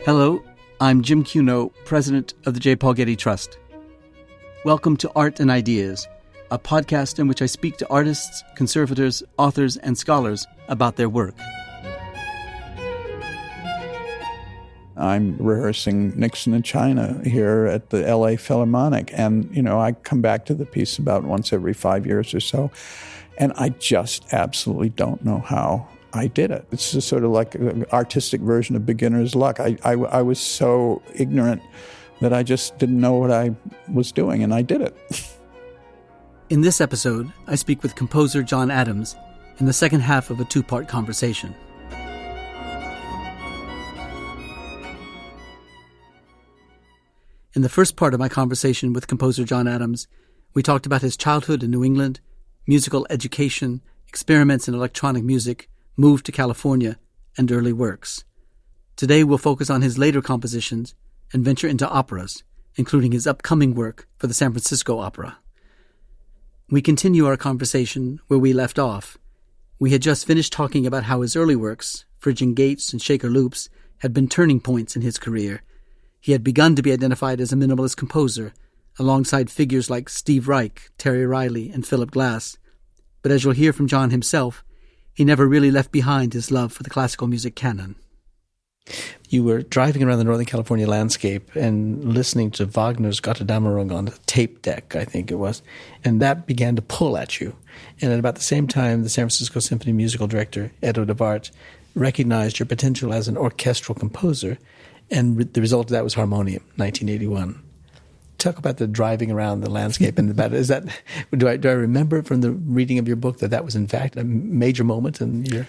Hello, I'm Jim Cuno, president of the J. Paul Getty Trust. Welcome to Art and Ideas, a podcast in which I speak to artists, conservators, authors, and scholars about their work. I'm rehearsing Nixon in China here at the LA Philharmonic. And, I come back to the piece about once every 5 years or so. And I just absolutely don't know how I did it. It's just sort of like an artistic version of beginner's luck. I was so ignorant that I just didn't know what I was doing, and I did it. In this episode, I speak with composer John Adams in the second half of a two-part conversation. In the first part of my conversation with composer John Adams, we talked about his childhood in New England, musical education, experiments in electronic music, move to California, and early works. Today we'll focus on his later compositions and venture into operas, including his upcoming work for the San Francisco Opera. We continue our conversation where we left off. We had just finished talking about how his early works, Phrygian Gates and Shaker Loops, had been turning points in his career. He had begun to be identified as a minimalist composer, alongside figures like Steve Reich, Terry Riley, and Philip Glass. But as you'll hear from John himself, he never really left behind his love for the classical music canon. You were driving around the Northern California landscape and listening to Wagner's Götterdämmerung on a tape deck, I think it was, and that began to pull at you. And at about the same time, the San Francisco Symphony musical director, Edo de Wart, recognized your potential as an orchestral composer, and the result of that was Harmonium, 1981. Talk about the driving around the landscape and about is that do I remember from the reading of your book that was in fact a major moment in your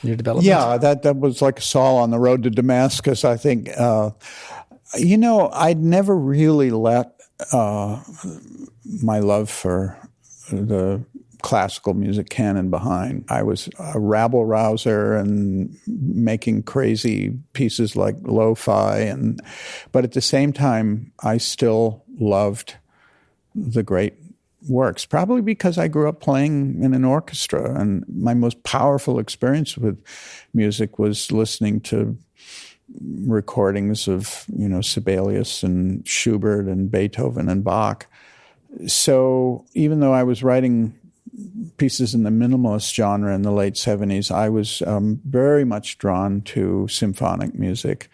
development? Yeah, that was like Saul on the road to Damascus. I think I'd never really let my love for the classical music canon behind. I was a rabble-rouser and making crazy pieces like lo-fi, but at the same time, I still loved the great works, probably because I grew up playing in an orchestra, and my most powerful experience with music was listening to recordings of, Sibelius and Schubert and Beethoven and Bach. So even though I was writing pieces in the minimalist genre in the late 70s, I was very much drawn to symphonic music.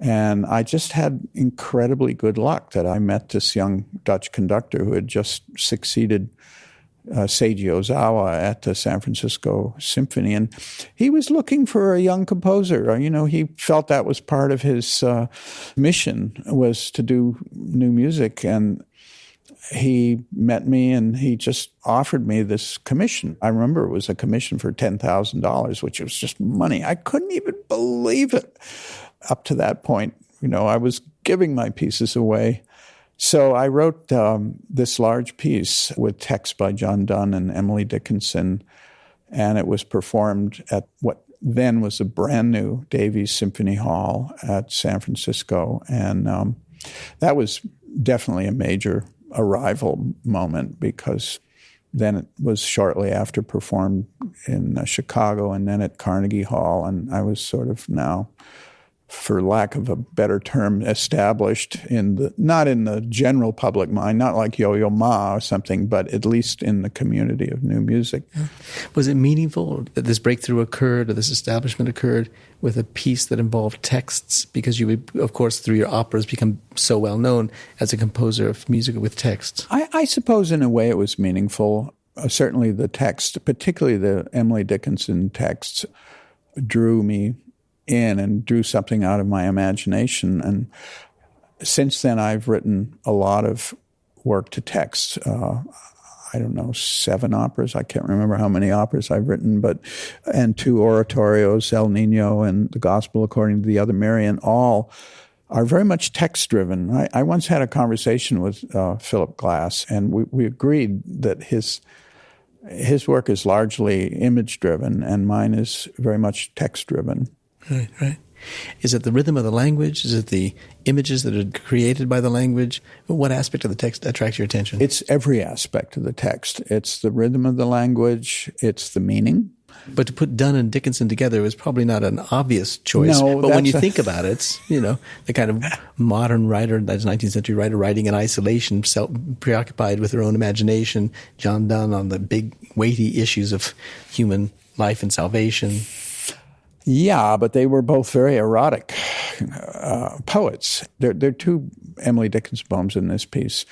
And I just had incredibly good luck that I met this young Dutch conductor who had just succeeded Seiji Ozawa at the San Francisco Symphony. And he was looking for a young composer. He felt that was part of his mission, was to do new music. And he met me and he just offered me this commission. I remember it was a commission for $10,000, which was just money. I couldn't even believe it. Up to that point, I was giving my pieces away. So I wrote this large piece with text by John Donne and Emily Dickinson, and it was performed at what then was a brand new Davies Symphony Hall at San Francisco. And that was definitely a major arrival moment, because then it was shortly after performed in Chicago and then at Carnegie Hall, and I was sort of now, for lack of a better term, established not in the general public mind, not like Yo-Yo Ma or something, but at least in the community of new music. Was it meaningful that this breakthrough occurred, or this establishment occurred, with a piece that involved texts? Because you would, of course, through your operas, become so well known as a composer of music with texts. I suppose in a way it was meaningful. Certainly the text, particularly the Emily Dickinson texts, drew me in and drew something out of my imagination. And since then, I've written a lot of work to text. 7 operas. I can't remember how many operas I've written, and 2 oratorios, El Nino and The Gospel According to the Other Mary, and all are very much text-driven. I once had a conversation with Philip Glass, and we agreed that his work is largely image-driven, and mine is very much text-driven. Right. Is it the rhythm of the language? Is it the images that are created by the language? What aspect of the text attracts your attention? It's every aspect of the text. It's the rhythm of the language. It's the meaning. But to put Donne and Dickinson together was probably not an obvious choice. No, but when you think about it, it's, the kind of modern writer, that's 19th century writer, writing in isolation, preoccupied with her own imagination. John Donne on the big, weighty issues of human life and salvation. Yeah, but they were both very erotic poets. There are two Emily Dickinson poems in this piece.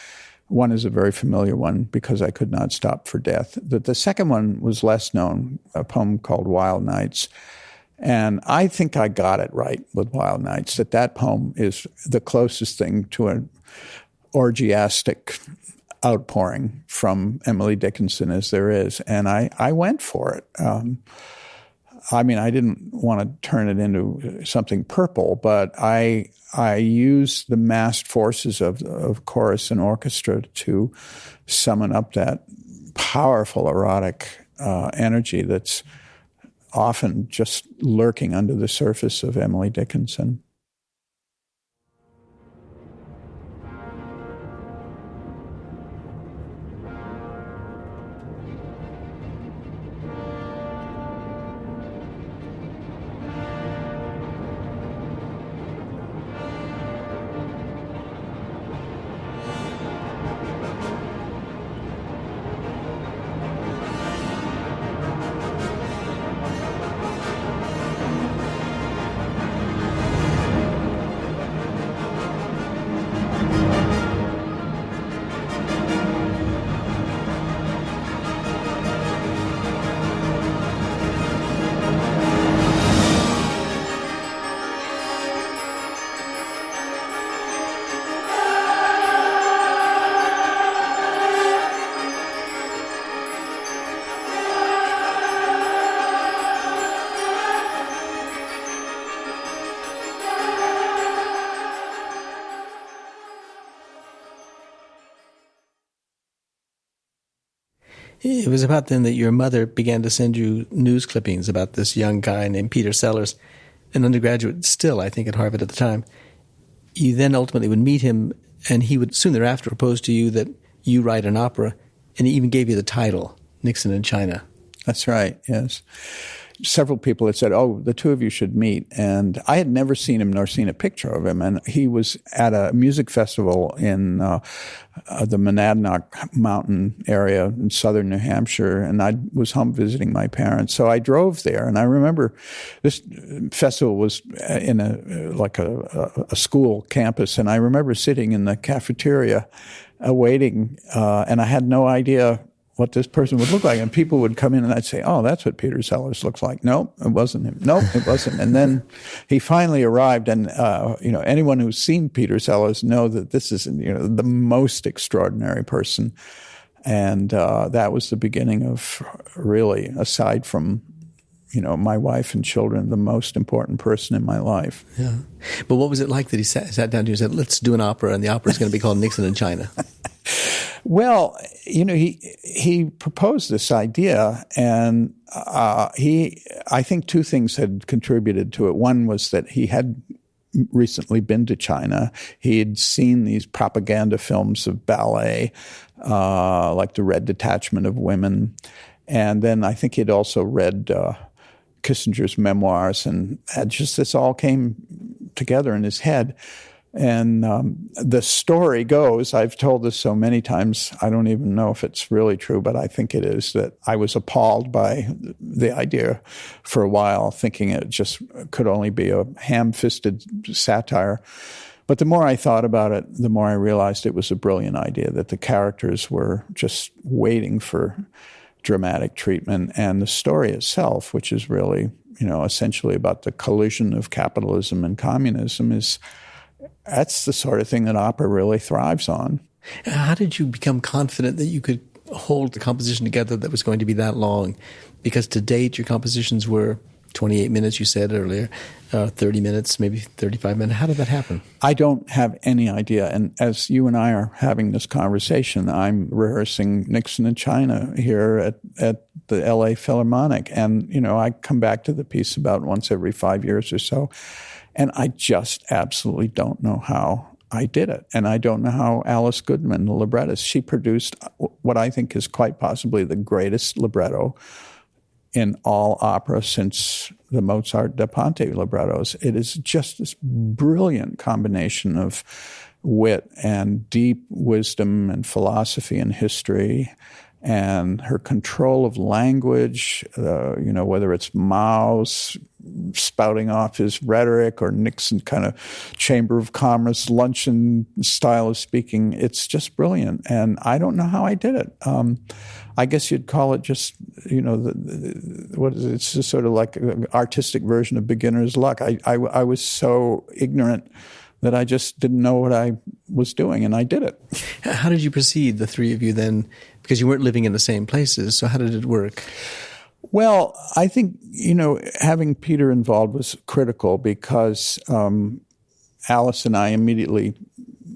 One is a very familiar one, Because I Could Not Stop for Death. The second one was less known, a poem called Wild Nights. And I think I got it right with Wild Nights, that poem is the closest thing to an orgiastic outpouring from Emily Dickinson as there is. And I went for it. I didn't want to turn it into something purple, but I used the massed forces of chorus and orchestra to summon up that powerful erotic energy that's often just lurking under the surface of Emily Dickinson. It was about then that your mother began to send you news clippings about this young guy named Peter Sellars, an undergraduate still, I think, at Harvard at the time. You then ultimately would meet him, and he would soon thereafter propose to you that you write an opera, and he even gave you the title, Nixon in China. That's right, yes. Several people had said, the two of you should meet. And I had never seen him nor seen a picture of him. And he was at a music festival in the Monadnock Mountain area in southern New Hampshire. And I was home visiting my parents. So I drove there. And I remember this festival was in a school campus. And I remember sitting in the cafeteria waiting. And I had no idea what this person would look like. And people would come in and I'd say, that's what Peter Sellars looks like. No, it wasn't him. No, it wasn't. And then he finally arrived. And, anyone who's seen Peter Sellars know that this is, the most extraordinary person. And that was the beginning of really, aside from, my wife and children, the most important person in my life. Yeah. But what was it like that he sat down to you and said, let's do an opera, and the opera is going to be called Nixon in China? Well, he proposed this idea, and I think two things had contributed to it. One was that he had recently been to China. He had seen these propaganda films of ballet, like The Red Detachment of Women. And then I think he'd also read Kissinger's memoirs, and this all came together in his head. And the story goes, I've told this so many times, I don't even know if it's really true, but I think it is, that I was appalled by the idea for a while, thinking it just could only be a ham-fisted satire. But the more I thought about it, the more I realized it was a brilliant idea, that the characters were just waiting for dramatic treatment. And the story itself, which is really, essentially about the collision of capitalism and communism, that's the sort of thing that opera really thrives on. How did you become confident that you could hold the composition together that was going to be that long? Because to date, your compositions were 28 minutes, you said earlier, 30 minutes, maybe 35 minutes. How did that happen? I don't have any idea. And as you and I are having this conversation, I'm rehearsing Nixon in China here at the L.A. Philharmonic. And, I come back to the piece about once every 5 years or so. And I just absolutely don't know how I did it. And I don't know how Alice Goodman, the librettist, she produced what I think is quite possibly the greatest libretto in all opera since the Mozart da Ponte librettos. It is just this brilliant combination of wit and deep wisdom and philosophy and history, and her control of language, whether it's Mao's spouting off his rhetoric or Nixon kind of Chamber of Commerce luncheon style of speaking. It's just brilliant. And I don't know how I did it. I guess you'd call it just, it's just sort of like an artistic version of beginner's luck. I was so ignorant that I just didn't know what I was doing, and I did it. How did you proceed, the three of you then? Because you weren't living in the same places, so how did it work? Well, I think, having Peter involved was critical because Alice and I immediately,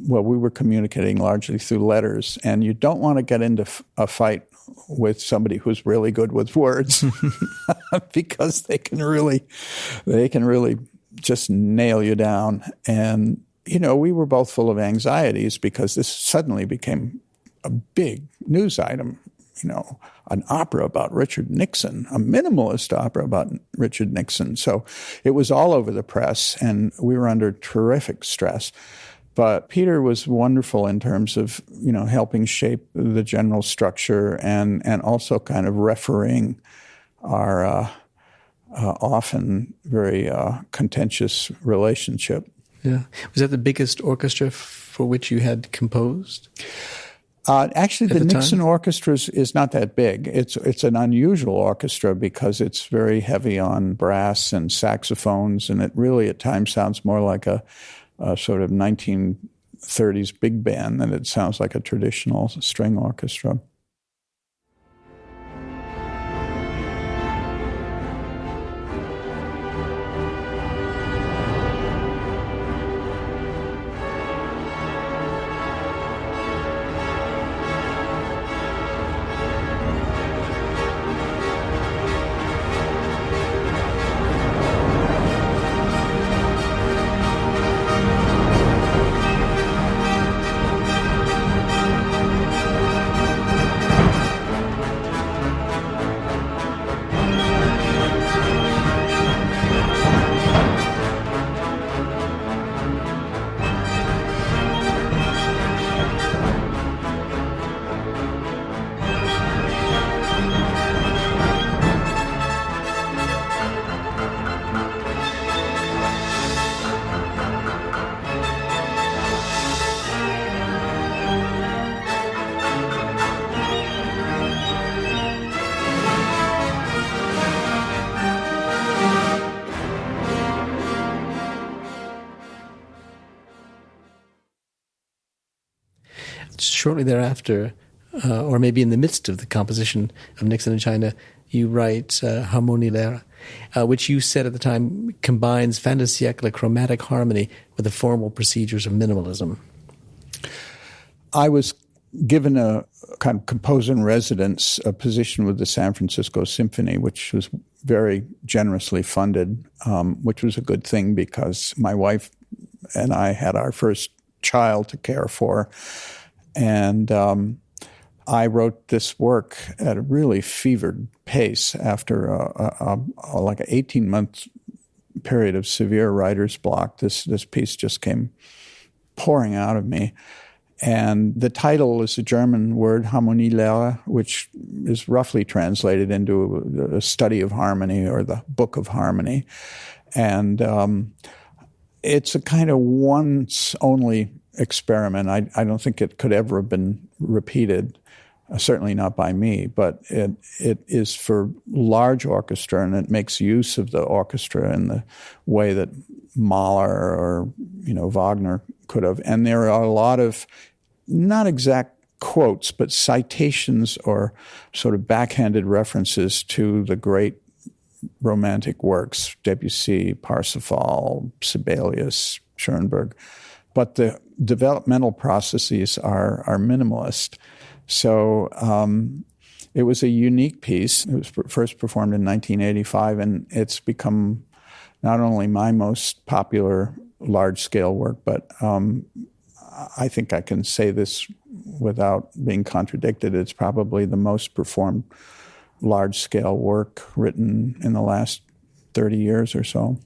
we were communicating largely through letters, and you don't want to get into a fight with somebody who's really good with words because they can really just nail you down. And, we were both full of anxieties because this suddenly became a big news item, an opera about Richard Nixon, a minimalist opera about Richard Nixon. So it was all over the press, and we were under terrific stress. But Peter was wonderful in terms of, helping shape the general structure and also kind of refereeing our often very contentious relationship. Yeah. Was that the biggest orchestra for which you had composed? Actually, the Nixon Orchestra is not that big. It's an unusual orchestra because it's very heavy on brass and saxophones, and it really at times sounds more like a sort of 1930s big band than it sounds like a traditional string orchestra. Shortly thereafter, or maybe in the midst of the composition of Nixon in China, you write Harmonie Leere, which you said at the time combines fin de siècle chromatic harmony with the formal procedures of minimalism. I was given a kind of composer in residence, a position with the San Francisco Symphony, which was very generously funded, which was a good thing because my wife and I had our first child to care for. And I wrote this work at a really fevered pace after like an 18-month period of severe writer's block. This piece just came pouring out of me. And the title is a German word, Harmonie Leere, which is roughly translated into a study of harmony or the book of harmony. And it's a kind of once only experiment. I don't think it could ever have been repeated, certainly not by me, but it is for large orchestra, and it makes use of the orchestra in the way that Mahler or Wagner could have. And there are a lot of not exact quotes, but citations or sort of backhanded references to the great romantic works, Debussy, Parsifal, Sibelius, Schoenberg. But the developmental processes are minimalist. So it was a unique piece. It was first performed in 1985, and it's become not only my most popular large-scale work, but I think I can say this without being contradicted. It's probably the most performed large-scale work written in the last 30 years or so.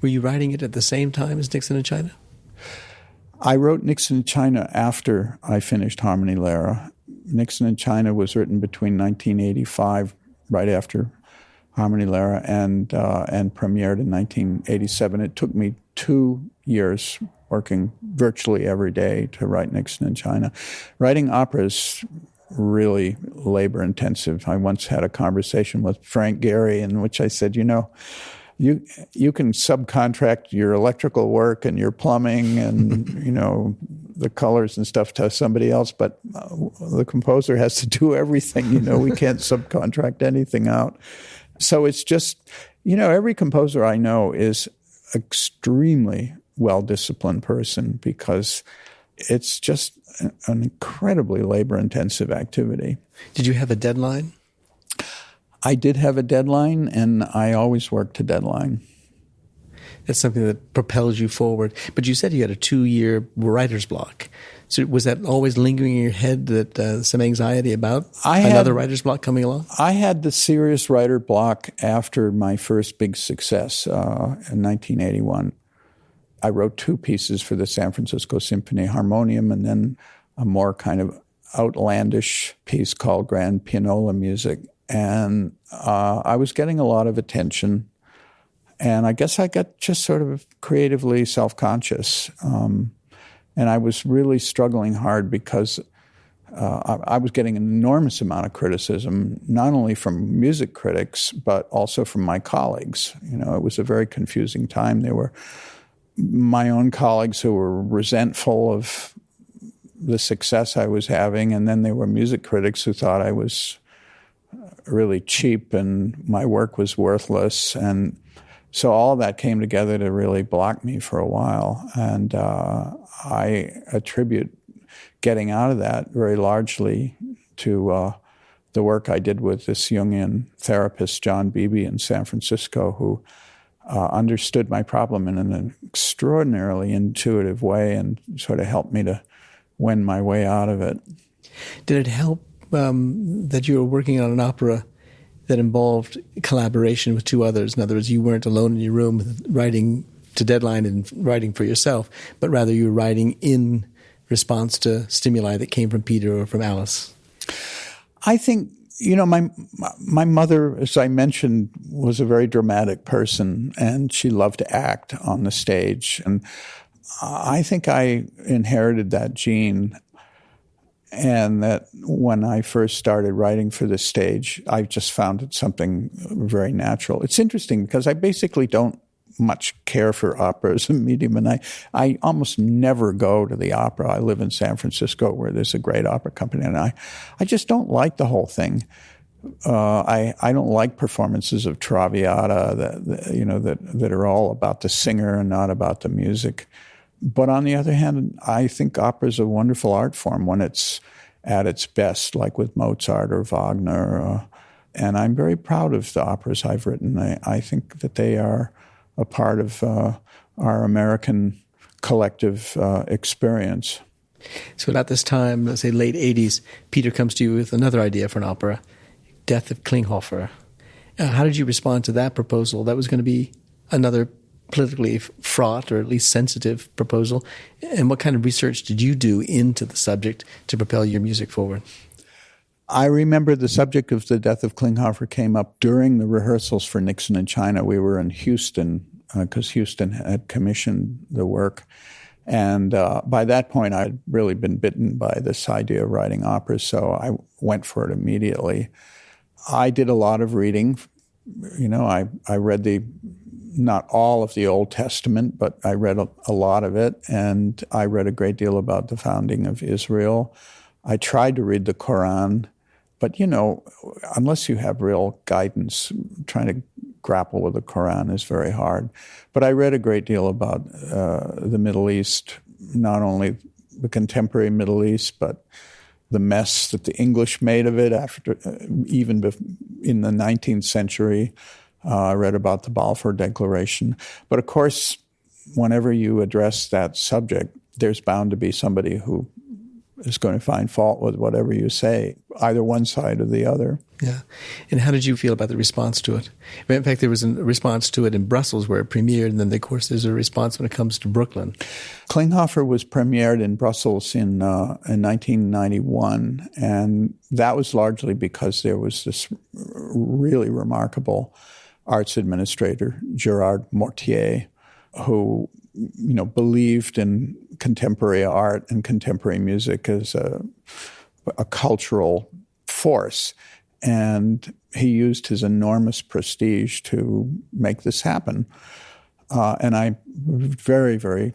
Were you writing it at the same time as Nixon in China? I wrote Nixon in China after I finished Harmony Lara. Nixon in China was written between 1985, right after Harmony Lara, and premiered in 1987. It took me 2 years working virtually every day to write Nixon in China. Writing opera is really labor-intensive. I once had a conversation with Frank Gehry in which I said, you can subcontract your electrical work and your plumbing and, the colors and stuff to somebody else, but the composer has to do everything. We can't subcontract anything out. So it's just, every composer I know is extremely well-disciplined person because it's just an incredibly labor-intensive activity. Did you have a deadline? I did have a deadline, and I always worked to deadline. That's something that propels you forward. But you said you had a 2-year writer's block. So was that always lingering in your head, that some anxiety about another writer's block coming along? I had the serious writer block after my first big success in 1981. I wrote 2 pieces for the San Francisco Symphony Harmonium and then a more kind of outlandish piece called Grand Pianola Music. And I was getting a lot of attention. And I guess I got just sort of creatively self-conscious. And I was really struggling hard because I was getting an enormous amount of criticism, not only from music critics, but also from my colleagues. It was a very confusing time. There were my own colleagues who were resentful of the success I was having, and then there were music critics who thought I was really cheap and my work was worthless. And so all of that came together to really block me for a while. And I attribute getting out of that very largely to the work I did with this Jungian therapist, John Beebe, in San Francisco, who understood my problem in an extraordinarily intuitive way and sort of helped me to win my way out of it. Did it help that you were working on an opera that involved collaboration with 2 others? In other words, you weren't alone in your room writing to deadline and writing for yourself, but rather you were writing in response to stimuli that came from Peter or from Alice. I think, my mother, as I mentioned, was a very dramatic person, and she loved to act on the stage. And I think I inherited that gene. And that when I first started writing for the stage, I just found it something very natural. It's interesting because I basically don't much care for opera as a medium, and I almost never go to the opera. I live in San Francisco where there's a great opera company, and I just don't like the whole thing. I don't like performances of Traviata that are all about the singer and not about the music. But on the other hand, I think opera is a wonderful art form when it's at its best, like with Mozart or Wagner. And I'm very proud of the operas I've written. I think that they are a part of our American collective experience. So about this time, let's say late 80s, Peter comes to you with another idea for an opera, Death of Klinghoffer. How did you respond to that proposal? That was going to be another politically fraught or at least sensitive proposal. And what kind of research did you do into the subject to propel your music forward? I remember the subject of the death of Klinghoffer came up during the rehearsals for Nixon in China. We were in Houston because Houston had commissioned the work. And by that point, I'd really been bitten by this idea of writing operas, so I went for it immediately. I did a lot of reading. I read not all of the Old Testament, but I read a lot of it, and I read a great deal about the founding of Israel. I tried to read the Quran, but, unless you have real guidance, trying to grapple with the Quran is very hard. But I read a great deal about the Middle East, not only the contemporary Middle East, but the mess that the English made of it after, even in the 19th century. I read about the Balfour Declaration. But of course, whenever you address that subject, there's bound to be somebody who is going to find fault with whatever you say, either one side or the other. Yeah. And how did you feel about the response to it? In fact, there was a response to it in Brussels where it premiered, and then, of course, there's a response when it comes to Brooklyn. Klinghoffer was premiered in Brussels in 1991, and that was largely because there was this really remarkable arts administrator, Gerard Mortier, who believed in contemporary art and contemporary music as a cultural force. And he used his enormous prestige to make this happen. And I'm very, very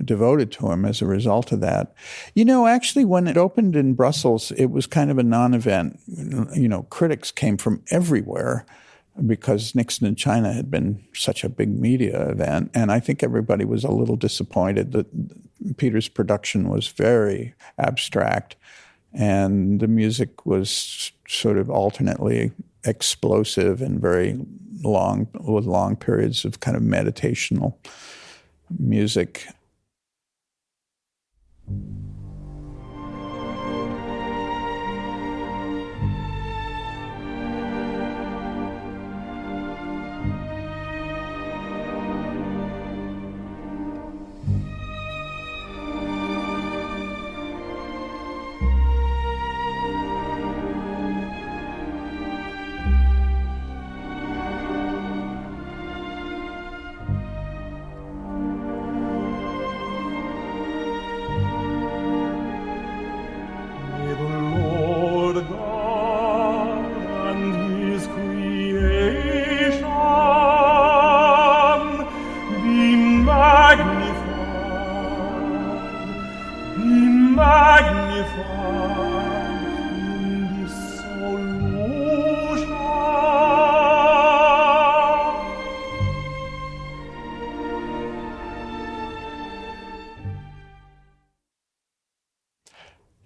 devoted to him as a result of that. Actually, when it opened in Brussels, it was kind of a non-event. Critics came from everywhere, because Nixon in China had been such a big media event. And I think everybody was a little disappointed that Peter's production was very abstract and the music was sort of alternately explosive and very long, with long periods of kind of meditational music.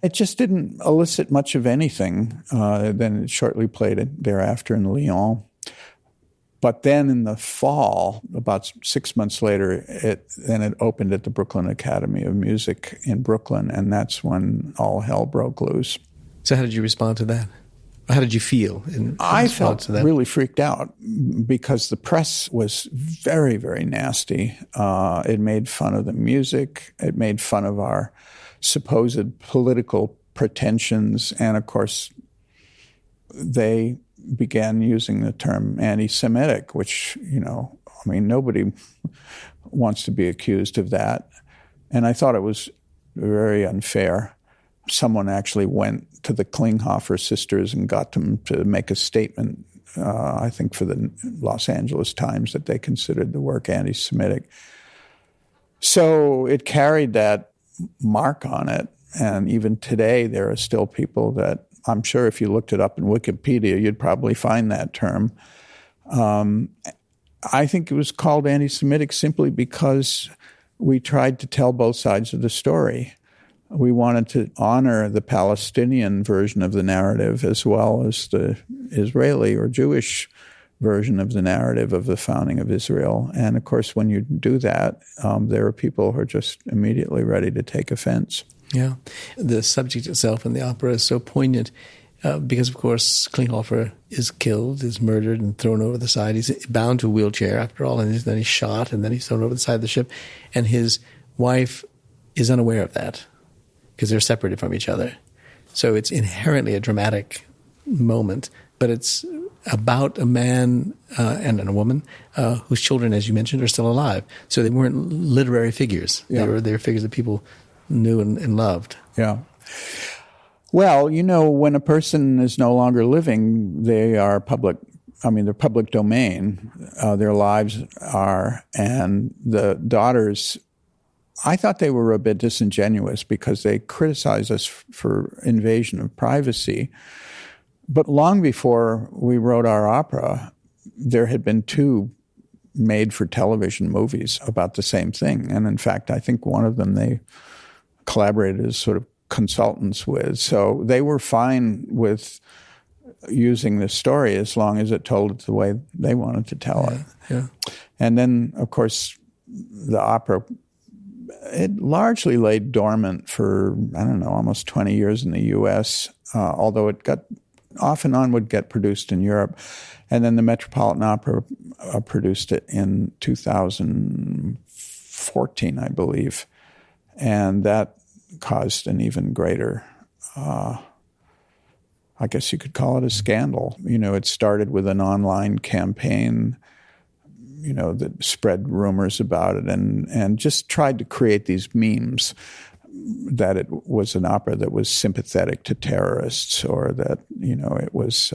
It just didn't elicit much of anything. Then it shortly played it thereafter in Lyon. But then in the fall, about 6 months later, it opened at the Brooklyn Academy of Music in Brooklyn, and that's when all hell broke loose. So how did you respond to that? How did you feel? I felt really freaked out because the press was very, very nasty. It made fun of the music. It made fun of our supposed political pretensions. And of course, they began using the term anti-Semitic, which, nobody wants to be accused of that. And I thought it was very unfair. Someone actually went to the Klinghoffer sisters and got them to make a statement, I think for the Los Angeles Times, that they considered the work anti-Semitic. So it carried that mark on it. And even today, there are still people that, I'm sure if you looked it up in Wikipedia, you'd probably find that term. I think it was called anti-Semitic simply because we tried to tell both sides of the story. We wanted to honor the Palestinian version of the narrative as well as the Israeli or Jewish version of the narrative of the founding of Israel. And of course, when you do that, there are people who are just immediately ready to take offense. Yeah. The subject itself in the opera is so poignant. because, of course, Klinghoffer is killed, is murdered, and thrown over the side. He's bound to a wheelchair, after all, and then he's shot, and then he's thrown over the side of the ship. And his wife is unaware of that because they're separated from each other. So it's inherently a dramatic moment, but it's about a man and a woman whose children, as you mentioned, are still alive. So they weren't literary figures. Yeah. They were figures that people knew and loved. Yeah. Well, when a person is no longer living, they are public. I mean, they're public domain. Their lives are. And the daughters, I thought they were a bit disingenuous because they criticized us for invasion of privacy. But long before we wrote our opera, there had been 2 made-for-television movies about the same thing. And in fact, I think one of them they collaborated as sort of consultants with. So they were fine with using the story as long as it told it the way they wanted to tell it. Yeah. And then, of course, the opera, it largely lay dormant for, almost 20 years in the U.S., although it got off and on would get produced in Europe. And then the Metropolitan Opera produced it in 2014, I believe. And that caused an even greater, I guess you could call it a scandal. It started with an online campaign, that spread rumors about it and just tried to create these memes that it was an opera that was sympathetic to terrorists or that, it was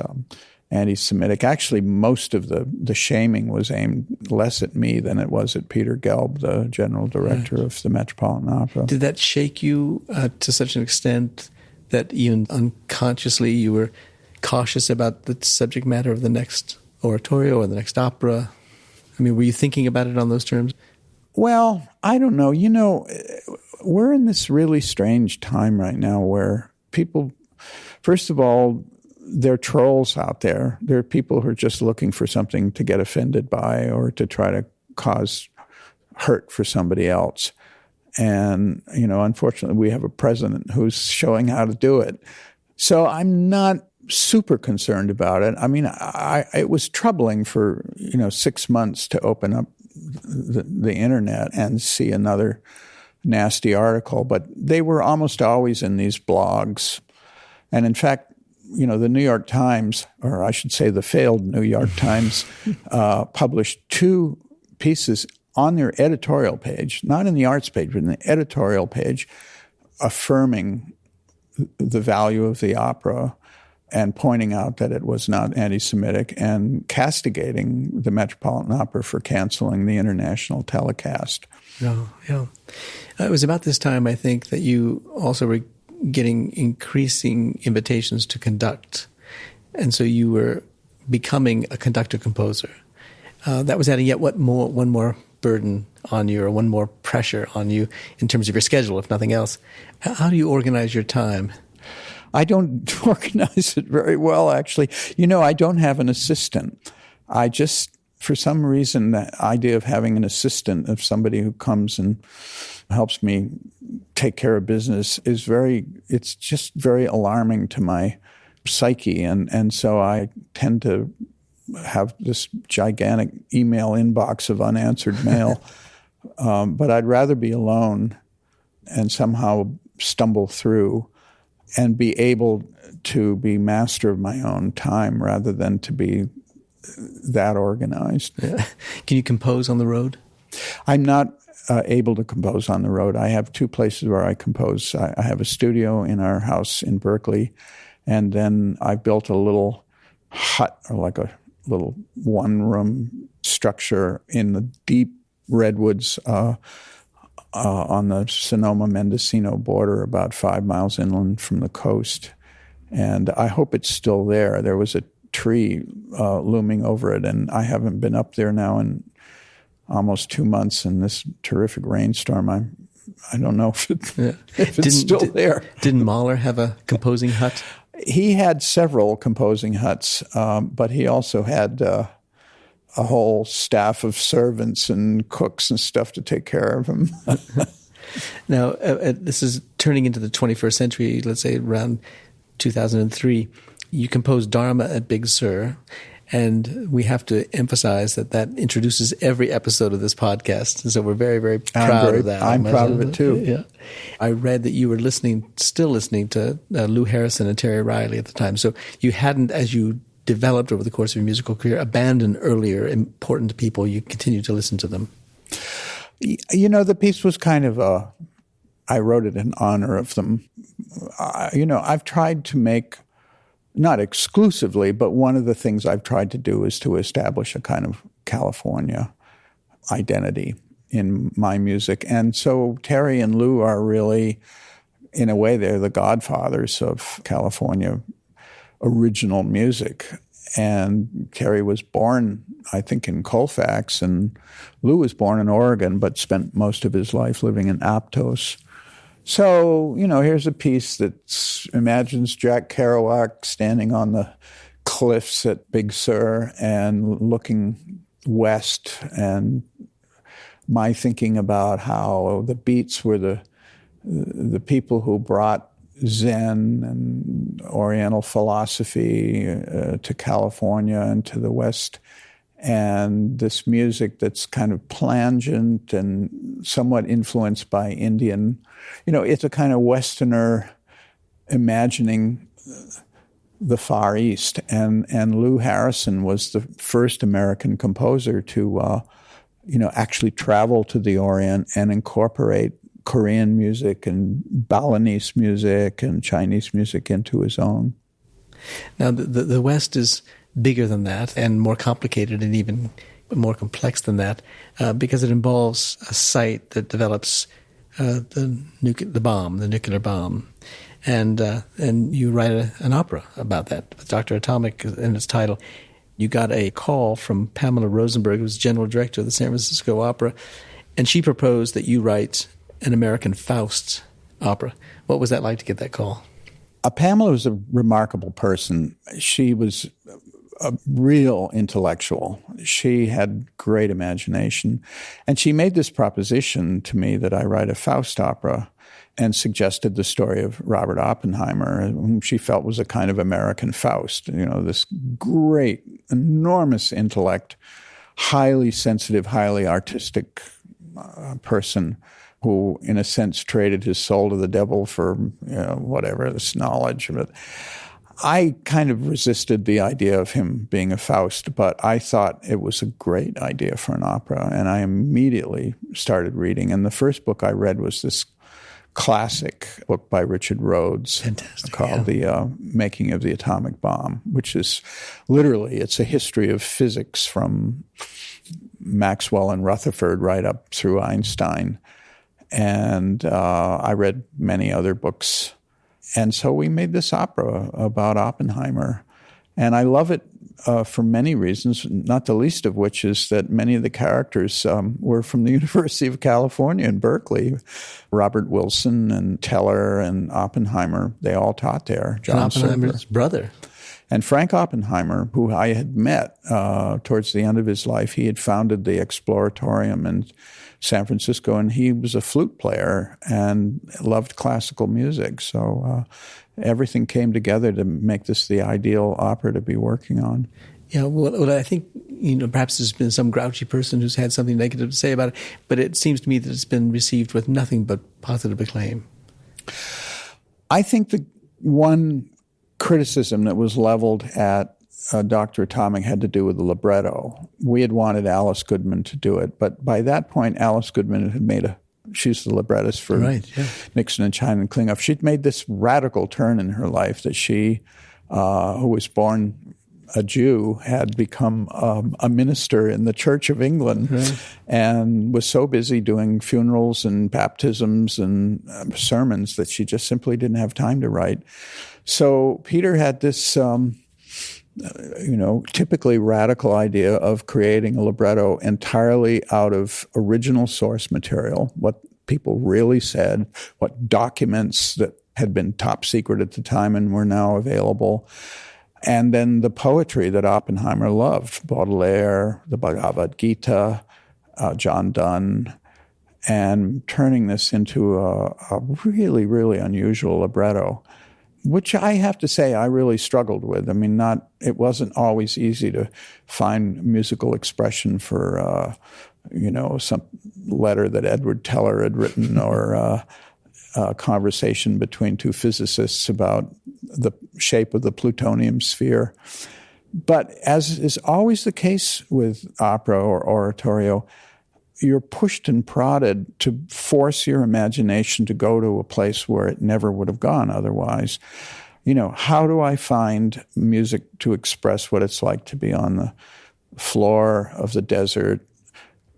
anti-Semitic. Actually, most of the shaming was aimed less at me than it was at Peter Gelb, the general director of the Metropolitan Opera. Did that shake you to such an extent that even unconsciously you were cautious about the subject matter of the next oratorio or the next opera? I mean, were you thinking about it on those terms? Well, I don't know. We're in this really strange time right now where people, first of all, there are trolls out there. There are people who are just looking for something to get offended by or to try to cause hurt for somebody else. And, unfortunately, we have a president who's showing how to do it. So I'm not super concerned about it. I mean, it was troubling for, 6 months to open up the internet and see another nasty article, but they were almost always in these blogs. And in fact, the New York Times, or I should say the failed New York Times, published 2 pieces on their editorial page, not in the arts page, but in the editorial page, affirming the value of the opera and pointing out that it was not anti-Semitic and castigating the Metropolitan Opera for canceling the international telecast. Yeah. It was about this time, I think, that you also were getting increasing invitations to conduct. And so you were becoming a conductor-composer. That was adding yet one more burden on you or one more pressure on you in terms of your schedule, if nothing else. How do you organize your time? I don't organize it very well, actually. I don't have an assistant. I just, for some reason, the idea of having an assistant, of somebody who comes and helps me take care of business it's just very alarming to my psyche. And so I tend to have this gigantic email inbox of unanswered mail. But I'd rather be alone and somehow stumble through and be able to be master of my own time rather than to be that organized. Yeah. Can you compose on the road? I'm not able to compose on the road. I have 2 places where I compose. I have a studio in our house in Berkeley, and then I built a little hut, or like a little one-room structure in the deep redwoods on the Sonoma-Mendocino border, about 5 miles inland from the coast. And I hope it's still there. There was a tree looming over it, and I haven't been up there now in almost 2 months in this terrific rainstorm. I don't know if it's still there. Didn't Mahler have a composing hut? He had several composing huts, but he also had a whole staff of servants and cooks and stuff to take care of him. Now, this is turning into the 21st century, let's say around 2003. You composed Dharma at Big Sur, and we have to emphasize that introduces every episode of this podcast. And so we're very, very proud of that. I'm proud of it too. Yeah. I read that you were still listening to Lou Harrison and Terry Riley at the time. So you hadn't, as you developed over the course of your musical career, abandoned earlier important people. You continued to listen to them. The piece was kind of I wrote it in honor of them. I've tried to make, not exclusively, but one of the things I've tried to do is to establish a kind of California identity in my music. And so Terry and Lou are really, in a way, they're the godfathers of California original music. And Terry was born, I think, in Colfax, and Lou was born in Oregon, but spent most of his life living in Aptos. So, here's a piece that imagines Jack Kerouac standing on the cliffs at Big Sur and looking west, and my thinking about how the Beats were the people who brought Zen and Oriental philosophy to California and to the West, and this music that's kind of plangent and somewhat influenced by Indian. It's a kind of Westerner imagining the Far East, and Lou Harrison was the first American composer to actually travel to the Orient and incorporate Korean music and Balinese music and Chinese music into his own. Now, the West is bigger than that and more complicated and even more complex than that because it involves a site that develops the nuclear bomb. And you write an opera about that with Dr. Atomic in its title. You got a call from Pamela Rosenberg, who was general director of the San Francisco Opera, and she proposed that you write an American Faust opera. What was that like to get that call? Pamela was a remarkable person. She was a real intellectual. She had great imagination. And she made this proposition to me that I write a Faust opera, and suggested the story of Robert Oppenheimer, whom she felt was a kind of American Faust. This great, enormous intellect, highly sensitive, highly artistic person who, in a sense, traded his soul to the devil for, this knowledge. But I kind of resisted the idea of him being a Faust, but I thought it was a great idea for an opera, and I immediately started reading. And the first book I read was this classic book by Richard Rhodes called The Making of the Atomic Bomb, which is literally, it's a history of physics from Maxwell and Rutherford right up through Einstein. And I read many other books. And so we made this opera about Oppenheimer. And I love it for many reasons, not the least of which is that many of the characters were from the University of California in Berkeley. Robert Wilson and Teller and Oppenheimer, they all taught there. John Oppenheimer's brother. And Frank Oppenheimer, who I had met towards the end of his life, he had founded the Exploratorium in San Francisco, and he was a flute player and loved classical music. So everything came together to make this the ideal opera to be working on. Yeah, well, I think, perhaps there's been some grouchy person who's had something negative to say about it, but it seems to me that it's been received with nothing but positive acclaim. I think the one criticism that was leveled at Dr. Atomic had to do with the libretto. We had wanted Alice Goodman to do it, but by that point, Alice Goodman had she's the librettist for Nixon and China and Klinghoffer. She'd made this radical turn in her life that she, who was born a Jew, had become a minister in the Church of England and was so busy doing funerals and baptisms and sermons that she just simply didn't have time to write. So Peter had this typically radical idea of creating a libretto entirely out of original source material, what people really said, what documents that had been top secret at the time and were now available, and then the poetry that Oppenheimer loved, Baudelaire, the Bhagavad Gita, John Donne, and turning this into a really, really unusual libretto. which I have to say I really struggled with. I mean, it wasn't always easy to find musical expression for, some letter that Edward Teller had written or a conversation between two physicists about the shape of the plutonium sphere. But as is always the case with opera or oratorio, you're pushed and prodded to force your imagination to go to a place where it never would have gone otherwise. How do I find music to express what it's like to be on the floor of the desert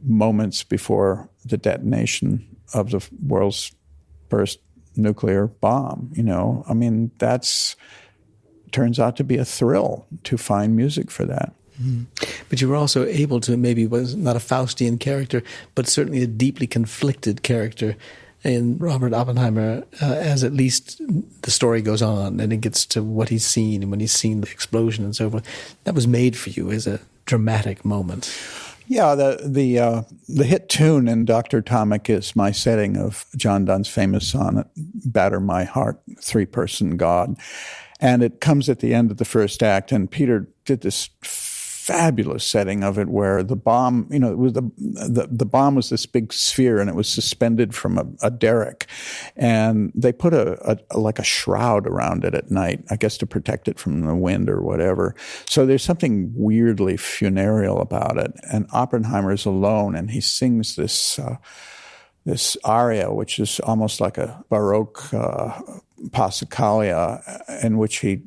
moments before the detonation of the world's first nuclear bomb? That's turns out to be a thrill to find music for that. Mm. But you were also able to, maybe was not a Faustian character, but certainly a deeply conflicted character in Robert Oppenheimer, as at least the story goes on and it gets to what he's seen and when he's seen the explosion and so forth. That was made for you as a dramatic moment. Yeah, the hit tune in Dr. Atomic is my setting of John Donne's famous sonnet, Batter My Heart, Three-Person God. And it comes at the end of the first act, and Peter did this fabulous setting of it where the bomb, it was the bomb was this big sphere and it was suspended from a derrick, and they put a shroud around it at night, I guess to protect it from the wind or whatever. So there's something weirdly funereal about it. And Oppenheimer's alone, and he sings this aria, which is almost like a Baroque Passacaglia, in which he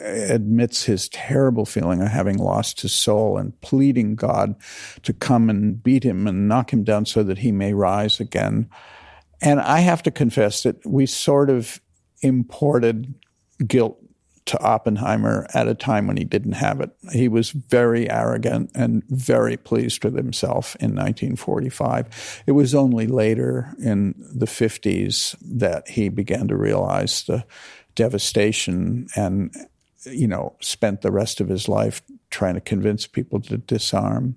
admits his terrible feeling of having lost his soul and pleading God to come and beat him and knock him down so that he may rise again. And I have to confess that we sort of imported guilt to Oppenheimer at a time when he didn't have it. He was very arrogant and very pleased with himself in 1945. It was only later in the 50s that he began to realize the devastation and, spent the rest of his life trying to convince people to disarm.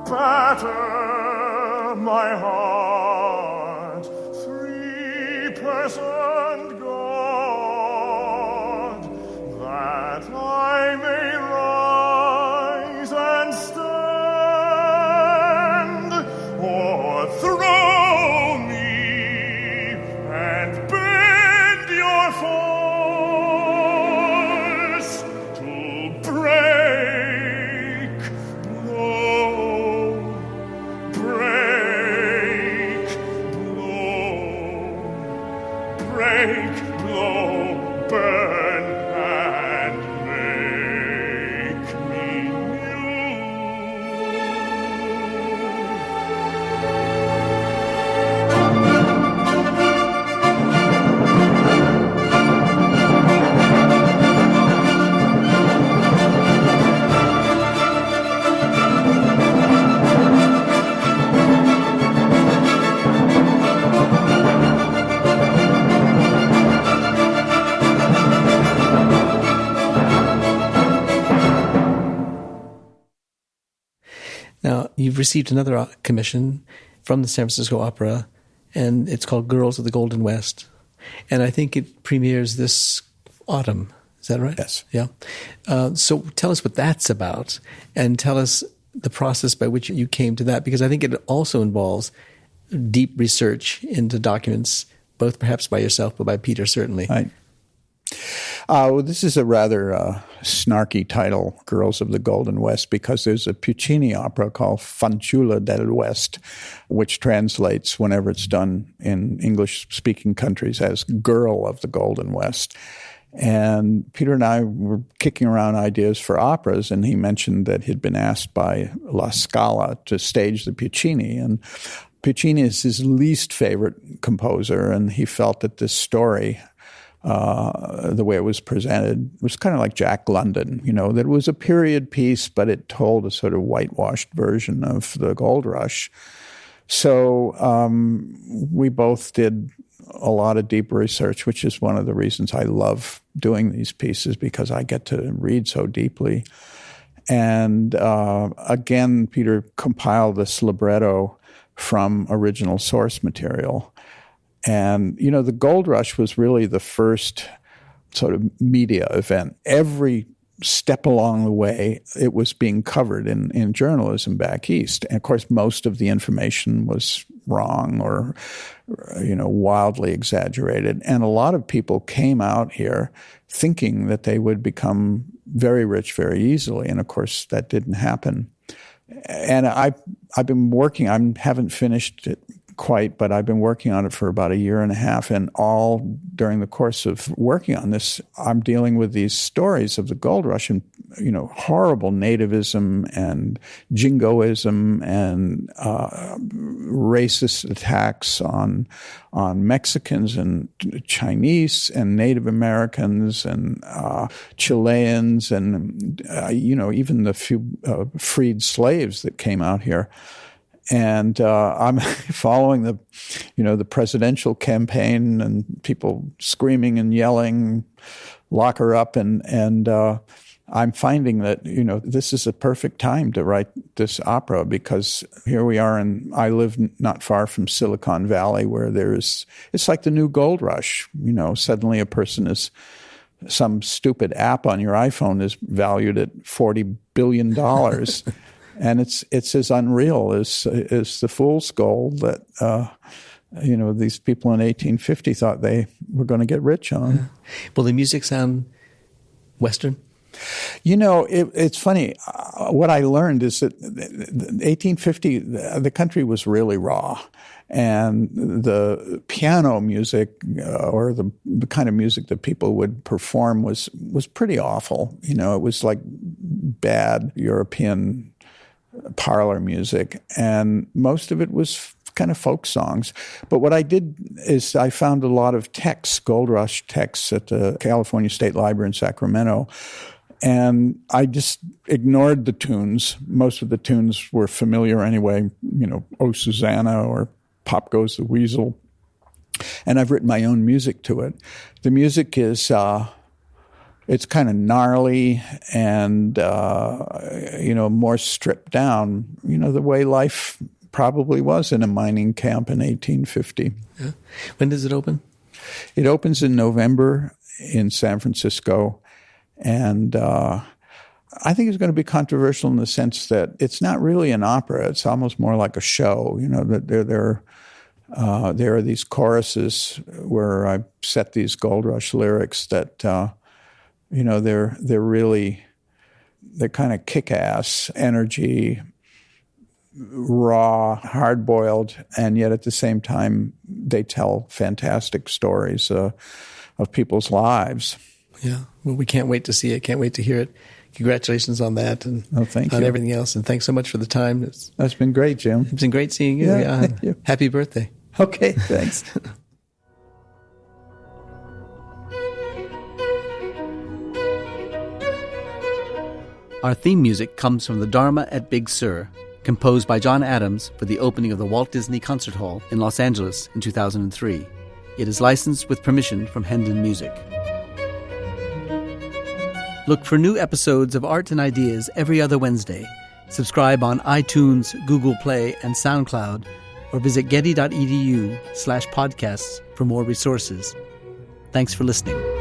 Batter my heart, three-person God, that I may rise and stand, or throw me and bend your force to break, blow, break, blow, burn, and make me Now, you've received another commission from the San Francisco Opera, and it's called Girls of the Golden West. And I think it premieres this autumn. Is that right? Yes. Yeah. So tell us what that's about, and tell us the process by which you came to that, because I think it also involves deep research into documents, both perhaps by yourself, but by Peter certainly. Right. This is a rather snarky title, Girls of the Golden West, because there's a Puccini opera called Fanciulla del West, which translates, whenever it's done in English-speaking countries, as Girl of the Golden West. And Peter and I were kicking around ideas for operas, and he mentioned that he'd been asked by La Scala to stage the Puccini, and Puccini is his least favorite composer, and he felt that this story, the way it was presented, was kind of like Jack London, that it was a period piece, but it told a sort of whitewashed version of the gold rush. So we both did a lot of deep research, which is one of the reasons I love doing these pieces, because I get to read so deeply. And again, Peter compiled this libretto from original source material. And, the gold rush was really the first sort of media event. Every step along the way, it was being covered in journalism back east. And of course, most of the information was wrong or, wildly exaggerated. And a lot of people came out here thinking that they would become very rich very easily. And of course, that didn't happen. And I've been working, I haven't finished it quite, but I've been working on it for about a year and a half. And all during the course of working on this, I'm dealing with these stories of the gold rush and, horrible nativism and jingoism and racist attacks on Mexicans and Chinese and Native Americans and Chileans and, even the few freed slaves that came out here. And I'm following the presidential campaign and people screaming and yelling, lock her up. And I'm finding that, this is a perfect time to write this opera because here we are I live not far from Silicon Valley where it's like the new gold rush. Suddenly some stupid app on your iPhone is valued at $40 billion. And it's as unreal as the fool's gold that these people in 1850 thought they were going to get rich on. Yeah. Will the music sound Western? It's funny. What I learned is that 1850, the country was really raw. And the piano music or the kind of music that people would perform was pretty awful. It was like bad European parlor music, and most of it was kind of folk songs. But what I did is I found a lot of texts, gold rush texts at the California State Library in Sacramento, and I just ignored the tunes. Most of the tunes were familiar anyway, Oh Susanna or Pop Goes the Weasel. And I've written my own music to it. The music is it's kind of gnarly and, more stripped down, the way life probably was in a mining camp in 1850. Yeah. When does it open? It opens in November in San Francisco. And I think it's going to be controversial in the sense that it's not really an opera. It's almost more like a show, that there are these choruses where I set these gold rush lyrics that they're kind of kick-ass energy, raw, hard-boiled, and yet at the same time they tell fantastic stories of people's lives. Yeah, well, we can't wait to see it. Can't wait to hear it. Congratulations on that and thank on you. Everything else. And thanks so much for the time. That's been great, Jim. It's been great seeing you. Yeah, thank you. Happy birthday. Okay, thanks. Our theme music comes from the Dharma at Big Sur, composed by John Adams for the opening of the Walt Disney Concert Hall in Los Angeles in 2003. It is licensed with permission from Hendon Music. Look for new episodes of Art and Ideas every other Wednesday. Subscribe on iTunes, Google Play, and SoundCloud, or visit getty.edu/podcasts for more resources. Thanks for listening.